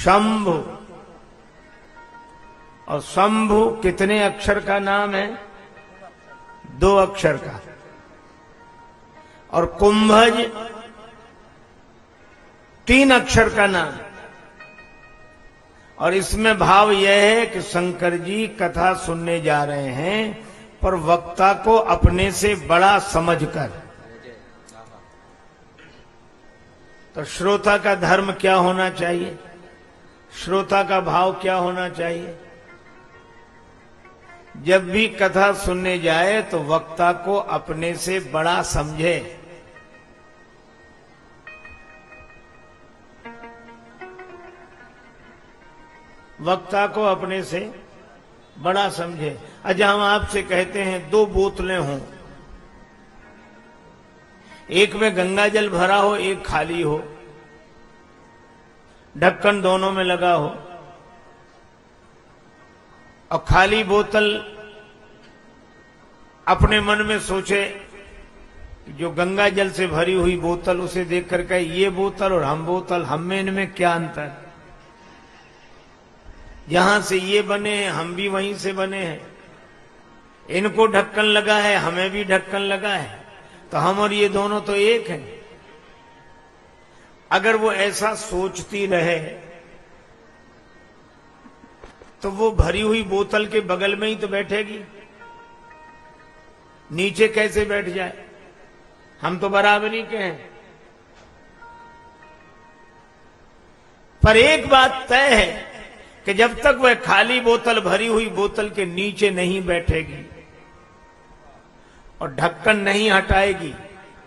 शंभु। और शंभु कितने अक्षर का नाम है? 2 अक्षर का। और कुंभज 3 अक्षर का नाम। और इसमें भाव यह है कि शंकर जी कथा सुनने जा रहे हैं, पर वक्ता को अपने से बड़ा समझकर। तो श्रोता का धर्म क्या होना चाहिए? श्रोता का भाव क्या होना चाहिए? जब भी कथा सुनने जाए तो वक्ता को अपने से बड़ा समझे। वक्ता को अपने से बड़ा समझे। अच्छा, हम आपसे कहते हैं 2 बोतलें हों, एक में गंगा जल भरा हो, एक खाली हो, ढक्कन दोनों में लगा हो, और खाली बोतल अपने मन में सोचे, जो गंगा जल से भरी हुई बोतल, उसे देख कर कहे ये बोतल और हम बोतल, हम में इनमें क्या अंतर? जहां से ये बने हैं हम भी वहीं से बने हैं, इनको ढक्कन लगा है हमें भी ढक्कन लगा है, तो हम और ये दोनों तो एक हैं। अगर वो ऐसा सोचती रहे तो वो भरी हुई बोतल के बगल में ही तो बैठेगी, नीचे कैसे बैठ जाए? हम तो बराबरी के हैं। पर एक बात तय है कि जब तक वह खाली बोतल भरी हुई बोतल के नीचे नहीं बैठेगी और ढक्कन नहीं हटाएगी,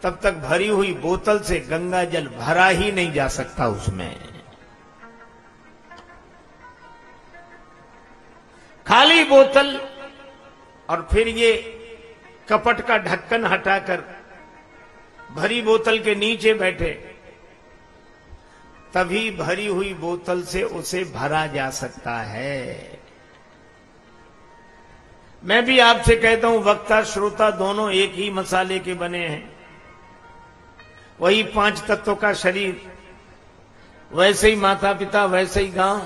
तब तक भरी हुई बोतल से गंगा जल भरा ही नहीं जा सकता उसमें। खाली बोतल और फिर ये कपट का ढक्कन हटाकर भरी बोतल के नीचे बैठे, तभी भरी हुई बोतल से उसे भरा जा सकता है। मैं भी आपसे कहता हूं, वक्ता श्रोता दोनों एक ही मसाले के बने हैं। वही 5 तत्वों का शरीर, वैसे ही माता पिता, वैसे ही गांव,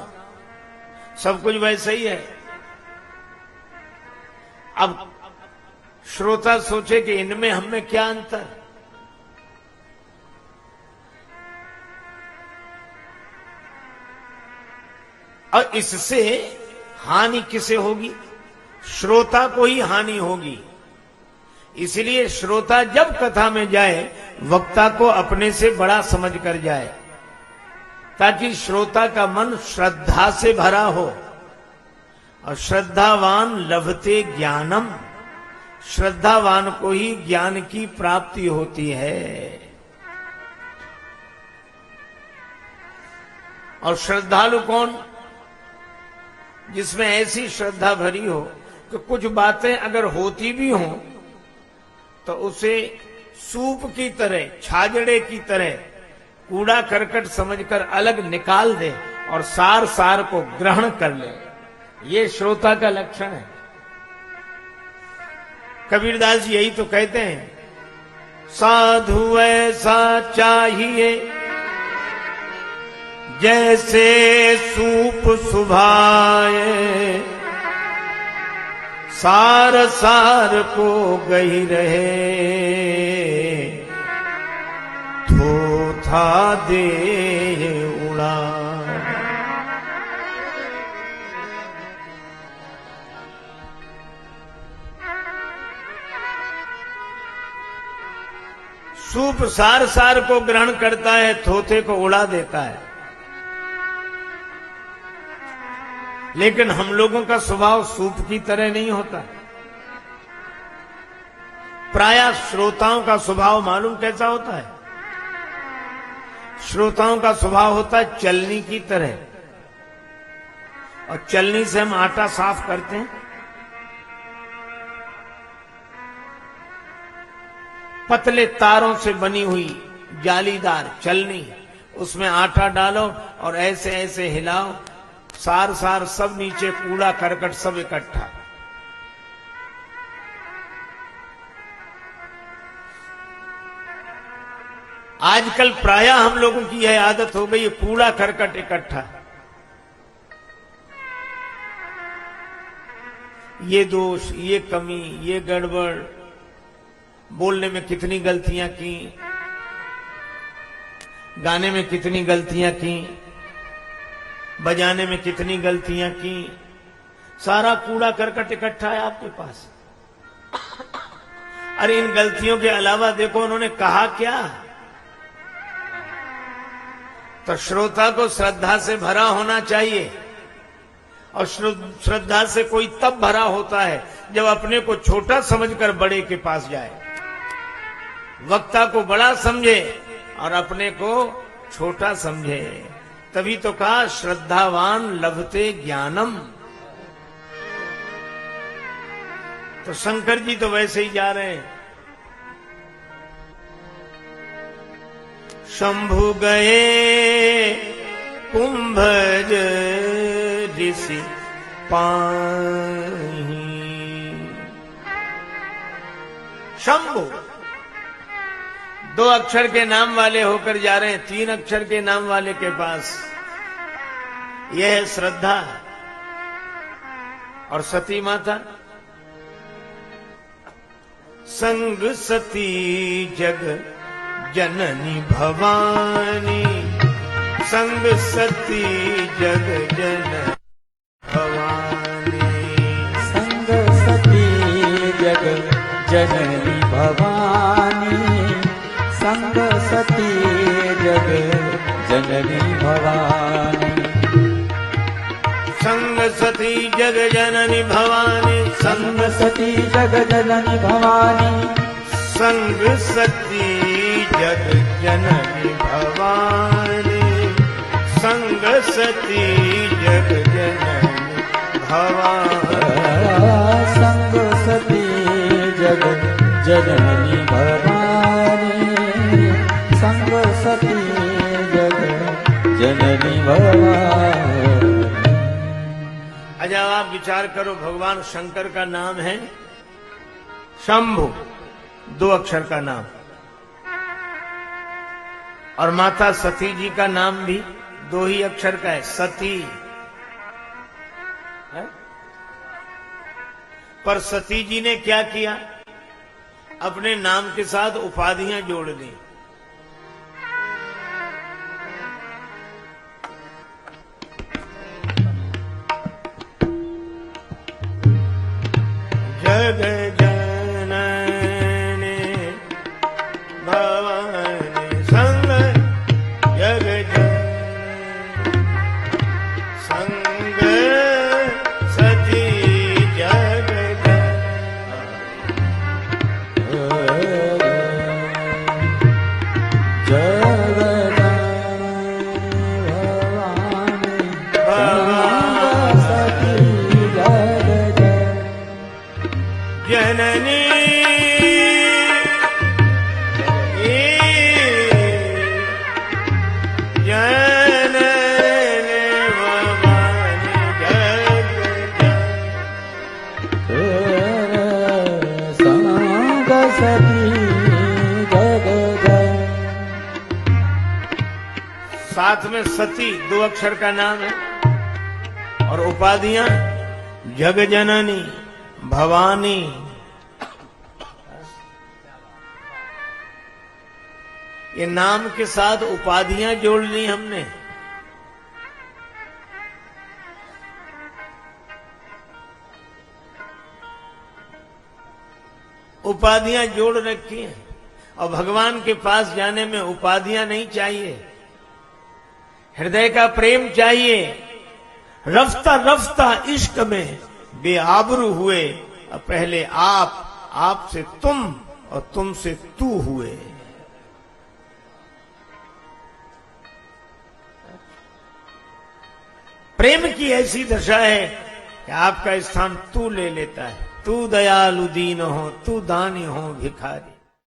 सब कुछ वैसे ही है। अब श्रोता सोचे कि इनमें हम में क्या अंतर? और इससे हानि किसे होगी? श्रोता को ही हानि होगी। इसलिए श्रोता जब कथा में जाए, वक्ता को अपने से बड़ा समझ कर जाए, ताकि श्रोता का मन श्रद्धा से भरा हो। और श्रद्धावान लभते ज्ञानम, श्रद्धावान को ही ज्ञान की प्राप्ति होती है। और श्रद्धालु कौन? जिसमें ऐसी श्रद्धा भरी हो कि कुछ बातें अगर होती भी हों तो उसे सूप की तरह, छाजड़े की तरह कूड़ा करकट समझकर अलग निकाल दे और सार सार को ग्रहण कर ले। ये श्रोता का लक्षण है। कबीरदास जी यही तो कहते हैं, साधु ऐसा चाहिए जैसे सूप सुभाए, सार सार को गही रहे, थोथा दे उड़ा। सूप सार सार को ग्रहण करता है, थोथे को उड़ा देता है। लेकिन हम लोगों का स्वभाव सूप की तरह नहीं होता। प्रायः श्रोताओं का स्वभाव मालूम कैसा होता है? श्रोताओं का स्वभाव होता है चलनी की तरह, और चलनी से हम आटा साफ करते हैं। पतले तारों से बनी हुई जालीदार चलनी, उसमें आटा डालो और ऐसे ऐसे हिलाओ, सार सार सब नीचे, कूड़ा करकट सब इकट्ठा। आजकल प्रायः हम लोगों की यह आदत हो गई, कूड़ा करकट इकट्ठा। ये दोष, ये कमी, ये गड़बड़, बोलने में कितनी गलतियां की, गाने में कितनी गलतियां की, बजाने में कितनी गलतियां की, सारा कूड़ा करकट इकट्ठा है आपके पास। अरे इन गलतियों के अलावा देखो उन्होंने कहा क्या। तो श्रोता को श्रद्धा से भरा होना चाहिए, और श्रद्धा से कोई तब भरा होता है जब अपने को छोटा समझकर बड़े के पास जाए, वक्ता को बड़ा समझे और अपने को छोटा समझे। तभी तो कहा श्रद्धावान लभते ज्ञानम। तो शंकर जी तो वैसे ही जा रहे हैं। शंभु गए कुंभज ऋषि पाही। शंभु 2 अक्षर के नाम वाले होकर जा रहे हैं 3 अक्षर के नाम वाले के पास। यह है श्रद्धा। और सती माता, संग सती जग जननी भवानी, संग सती जग जननी भवानी, संग सती जग जननी भवानी, संग सती जग जननी भवानी, संग सती जग जननी भवानी, संग सती जग जननी भवानी, संग सती जग जननी भवानी, संग सती जग जननी भवानी, संग सती जग जननी भवानी, संग सती जग जननी भवानी। अच्छा आप विचार करो, भगवान शंकर का नाम है शंभु, 2 अक्षर का नाम, और माता सती जी का नाम भी 2 ही अक्षर का है, सती है? पर सती जी ने क्या किया, अपने नाम के साथ उपाधियां जोड़ दी। जग जननी भवानी, संग जग जननी, संग सती जग जननी साथ में सती 2 अक्षर का नाम है, और उपाधियां जग जननी भवानी। ये नाम के साथ उपाधियां जोड़ ली हमने। उपाधियां जोड़ रखी हैं, और भगवान के पास जाने में उपाधियां नहीं चाहिए, हृदय का प्रेम चाहिए। रफ्ता रफ्ता इश्क में बेआबरू हुए, और पहले आप से तुम, और तुम से तू हुए। प्रेम की ऐसी दशा है कि आपका स्थान तू ले लेता है। तू दयालु दीन हो, तू दानी हो भिखारी।